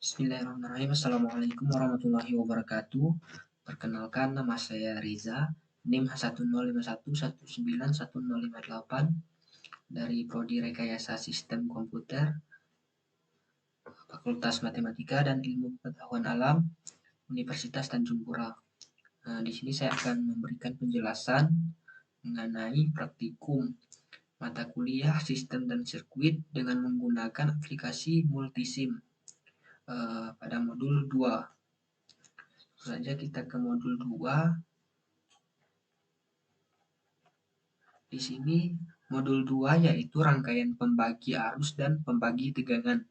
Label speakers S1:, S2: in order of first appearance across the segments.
S1: Bismillahirrahmanirrahim. Assalamualaikum warahmatullahi wabarakatuh. Perkenalkan, nama saya Riza, NIM 1051191058 dari Prodi Rekayasa Sistem Komputer, Fakultas Matematika dan Ilmu Pengetahuan Alam, Universitas Tanjung Pura. Di sini saya akan memberikan penjelasan mengenai praktikum mata kuliah sistem dan sirkuit dengan menggunakan aplikasi multisim pada modul 2. Langsung saja kita ke modul 2. Di sini modul 2 yaitu rangkaian pembagi arus dan pembagi tegangan.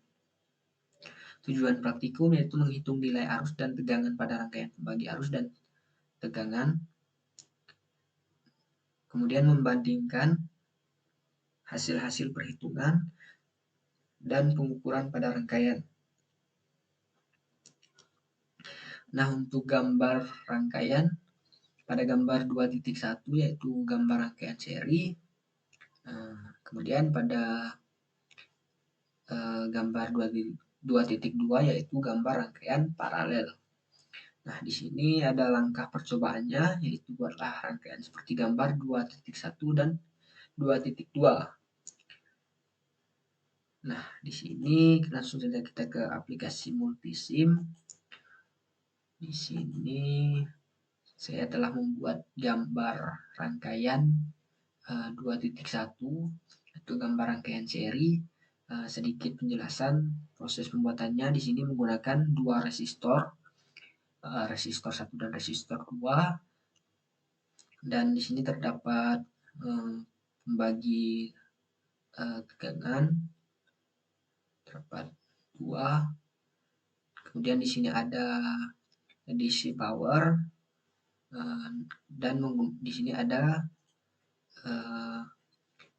S1: Tujuan praktikum yaitu menghitung nilai arus dan tegangan pada rangkaian pembagi arus dan tegangan. Kemudian membandingkan hasil-hasil perhitungan dan pengukuran pada rangkaian. Nah, untuk gambar rangkaian, pada gambar 2.1 yaitu gambar rangkaian seri. Kemudian pada gambar 2.2 yaitu gambar rangkaian paralel. Nah, di sini ada langkah percobaannya, yaitu buatlah rangkaian seperti gambar 2.1 dan 2.2. Nah, di sini langsung saja kita ke aplikasi multisim. Di sini saya telah membuat gambar rangkaian 2.1, yaitu gambar rangkaian seri. Sedikit penjelasan proses pembuatannya. Di sini menggunakan dua resistor, resistor 1 dan resistor 2, dan di sini terdapat pembagi tegangan, terdapat 2. Kemudian di sini ada DC power, dan di sini ada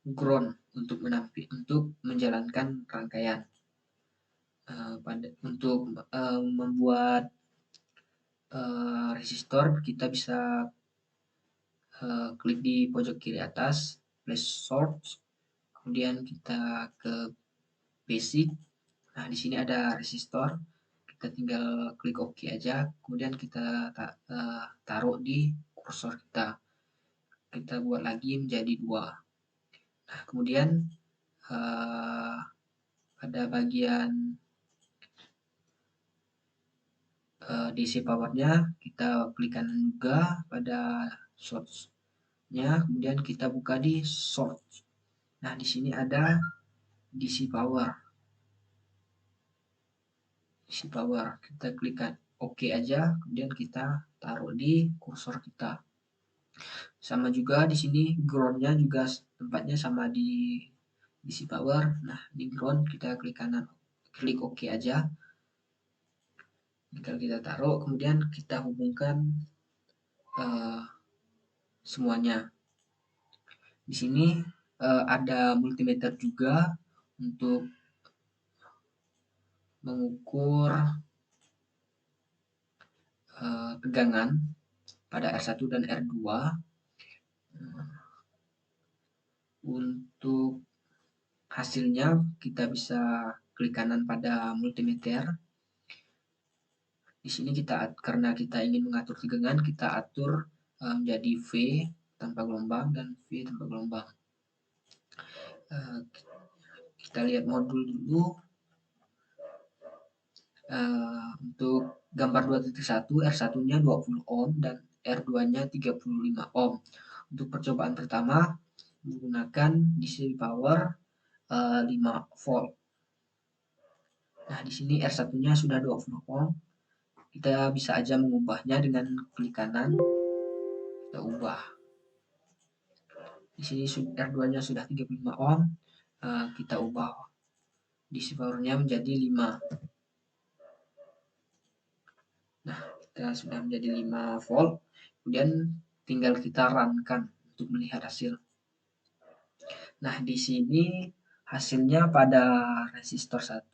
S1: ground untuk menjalankan rangkaian. Untuk membuat resistor, kita bisa klik di pojok kiri atas flash source, kemudian kita ke basic. Nah, di sini ada resistor, kita tinggal klik OK aja, kemudian kita taruh di kursor kita buat lagi menjadi 2. Nah, kemudian pada bagian DC powernya kita klik kanan juga pada source-nya, kemudian kita buka di source. Nah, di sini ada DC power. Kita klikkan OK aja, kemudian kita taruh di kursor kita. Sama juga di sini ground-nya juga tempatnya sama di DC power. Nah, di ground kita klik OK aja. Tinggal kita taruh, kemudian kita hubungkan semuanya. Di sini ada multimeter juga untuk mengukur tegangan pada R1 dan R2. Untuk hasilnya kita bisa klik kanan pada multimeter. Di sini karena kita ingin mengatur tegangan, kita atur menjadi V tanpa gelombang dan V tanpa gelombang. Kita lihat modul dulu. Untuk gambar 2.1, R1-nya 20 ohm dan R2-nya 35 ohm. Untuk percobaan pertama menggunakan DC power 5 volt. Nah, di sini R1-nya sudah 20 ohm. Kita bisa aja mengubahnya dengan klik kanan. Kita ubah. Di sini R2-nya sudah 35 ohm. Kita ubah DC power-nya menjadi 5. Nah, kita sudah menjadi 5 volt. Kemudian tinggal kita run-kan untuk melihat hasil. Nah, di sini hasilnya pada resistor 1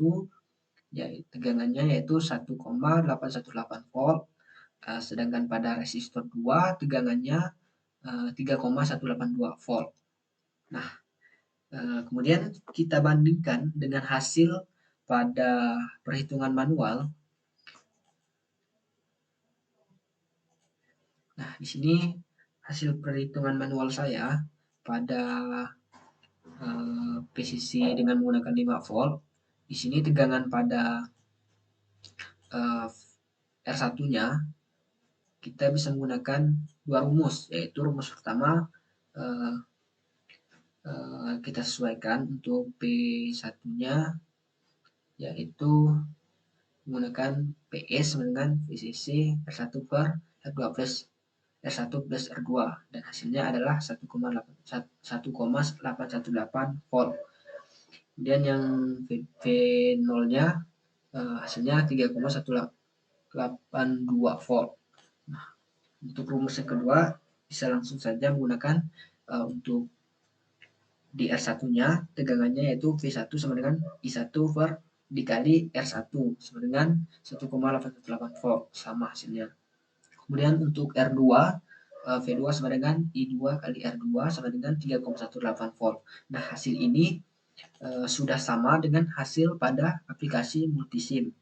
S1: tegangannya yaitu 1,818 volt. Sedangkan pada resistor 2 tegangannya 3,182 volt. Nah, kemudian kita bandingkan dengan hasil pada perhitungan manual. Nah, di sini hasil perhitungan manual saya pada PCC dengan menggunakan 5 volt. Di sini tegangan pada R1-nya kita bisa menggunakan dua rumus, yaitu rumus pertama kita sesuaikan untuk P1-nya, yaitu menggunakan PS sama dengan VCC R1 per R2 plus R1 plus R2, dan hasilnya adalah 1,818 volt. Kemudian yang V0-nya hasilnya 3,182 volt. Nah, untuk rumus yang kedua bisa langsung saja menggunakan untuk di R1-nya tegangannya yaitu V1 sama dengan I1 per dikali R1 sama dengan 1,818 volt, sama hasilnya. Kemudian untuk R2, V2 sama dengan I2 kali R2 sama dengan 3,18 volt. Nah, hasil ini sudah sama dengan hasil pada aplikasi multisim,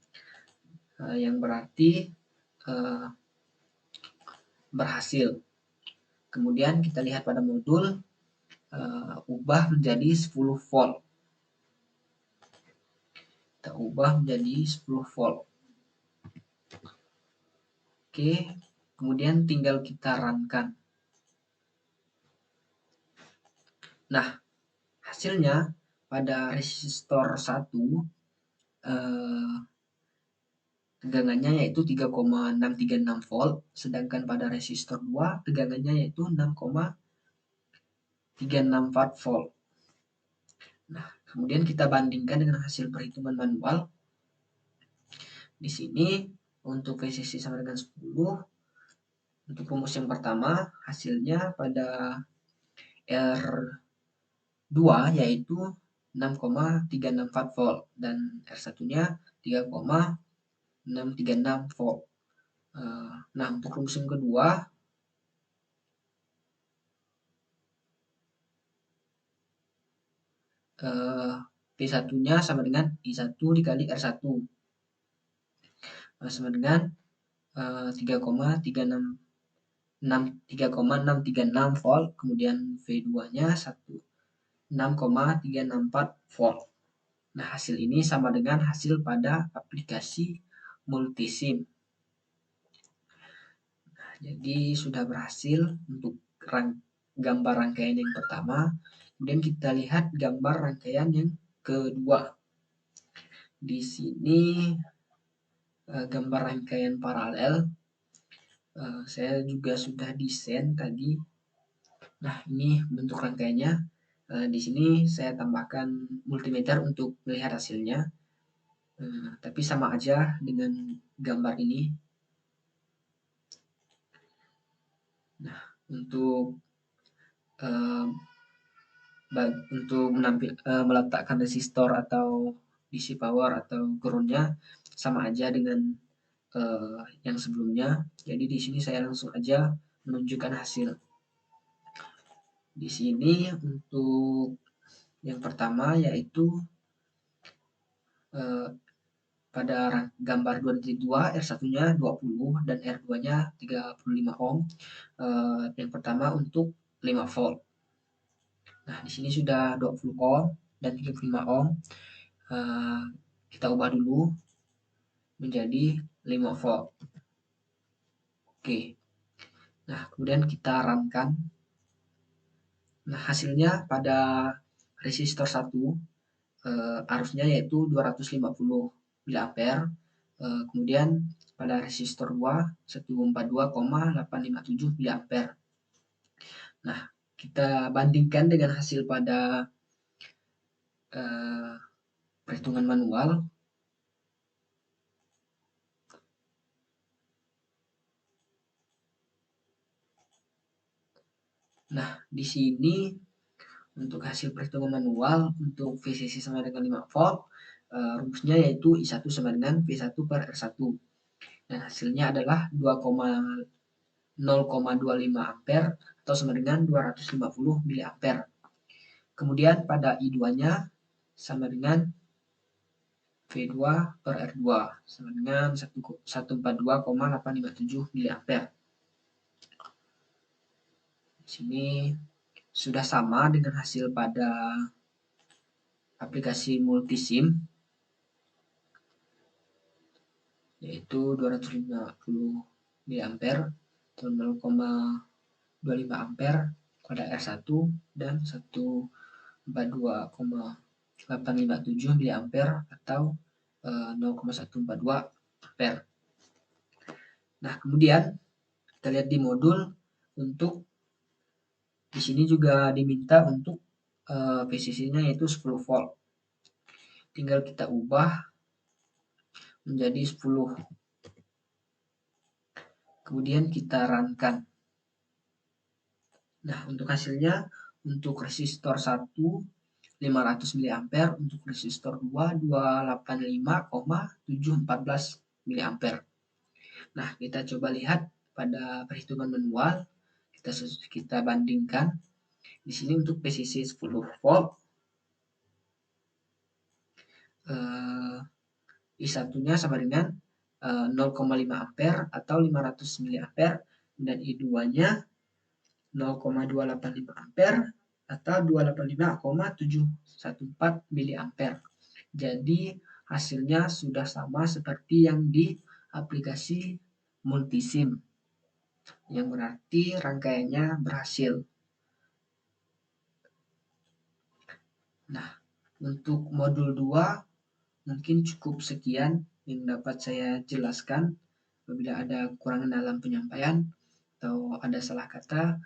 S1: yang berarti berhasil. Kemudian kita lihat pada modul, ubah menjadi 10 volt. Kita ubah menjadi 10 volt. Oke, kemudian tinggal kita runkan. Nah, hasilnya pada resistor 1 tegangannya yaitu 3,636 volt, sedangkan pada resistor 2 tegangannya yaitu 6,364 volt. Nah, kemudian kita bandingkan dengan hasil perhitungan manual. Di sini untuk VCC sama dengan 10, untuk rumus yang pertama hasilnya pada R2 yaitu 6,364 volt dan R1-nya 3,636 volt. Nah, untuk rumus yang kedua P1-nya sama dengan I1 dikali R1 sama dengan 3,636 volt, kemudian V2-nya 6,364 volt. Nah, hasil ini sama dengan hasil pada aplikasi multisim. Nah, jadi sudah berhasil untuk gambar rangkaian yang pertama. Kemudian kita lihat gambar rangkaian yang kedua. Di sini gambar rangkaian paralel. Saya juga sudah desain tadi. Nah, ini bentuk rangkaiannya. Di sini saya tambahkan multimeter untuk melihat hasilnya. Tapi sama aja dengan gambar ini. Nah, untuk meletakkan resistor atau DC power atau groundnya sama aja dengan yang sebelumnya. Jadi di sini saya langsung aja menunjukkan hasil. Di sini untuk yang pertama yaitu pada gambar 2.2 R1-nya 20 dan R2-nya 35 ohm. Yang pertama untuk 5 volt. Nah, di sini sudah 20 ohm dan 35 ohm. Kita ubah dulu menjadi 5 volt. Oke. Nah, kemudian kita runkan. Nah, hasilnya pada resistor 1 arusnya yaitu 250 mA. Kemudian pada resistor 2 142,857 mA. Nah, kita bandingkan dengan hasil pada perhitungan manual. Nah, di sini untuk hasil perhitungan manual untuk VCC sama dengan 5 volt, rumusnya yaitu I1 sama dengan V1 per R1. Dan hasilnya adalah 0,25 ampere atau sama dengan 250 mA. Kemudian pada I2-nya sama dengan V2 per R2 sama dengan 142,857 mA. Di sini sudah sama dengan hasil pada aplikasi multisim, yaitu 250 mA atau 0,25 ampere pada R1 dan 142,857 mA atau 0,142 ampere. Nah, kemudian kita lihat di modul untuk di sini juga diminta untuk PCC-nya yaitu 10 volt. Tinggal kita ubah menjadi 10. Kemudian kita runkan. Nah, untuk hasilnya untuk resistor 1 500 mA, untuk resistor 2 285,714 mA. Nah, kita coba lihat pada perhitungan manual, kita bandingkan. Di sini untuk PCC 10 volt I1-nya sama dengan 0,5 ampere atau 500 mA dan I2-nya 0,285 ampere atau 285,714 mA. Jadi hasilnya sudah sama seperti yang di aplikasi multisim, yang berarti rangkaiannya berhasil. Nah, untuk modul 2 mungkin cukup sekian yang dapat saya jelaskan. Apabila ada kekurangan dalam penyampaian atau ada salah kata,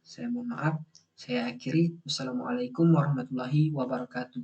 S1: saya mohon maaf. Saya akhiri. Wassalamualaikum warahmatullahi wabarakatuh.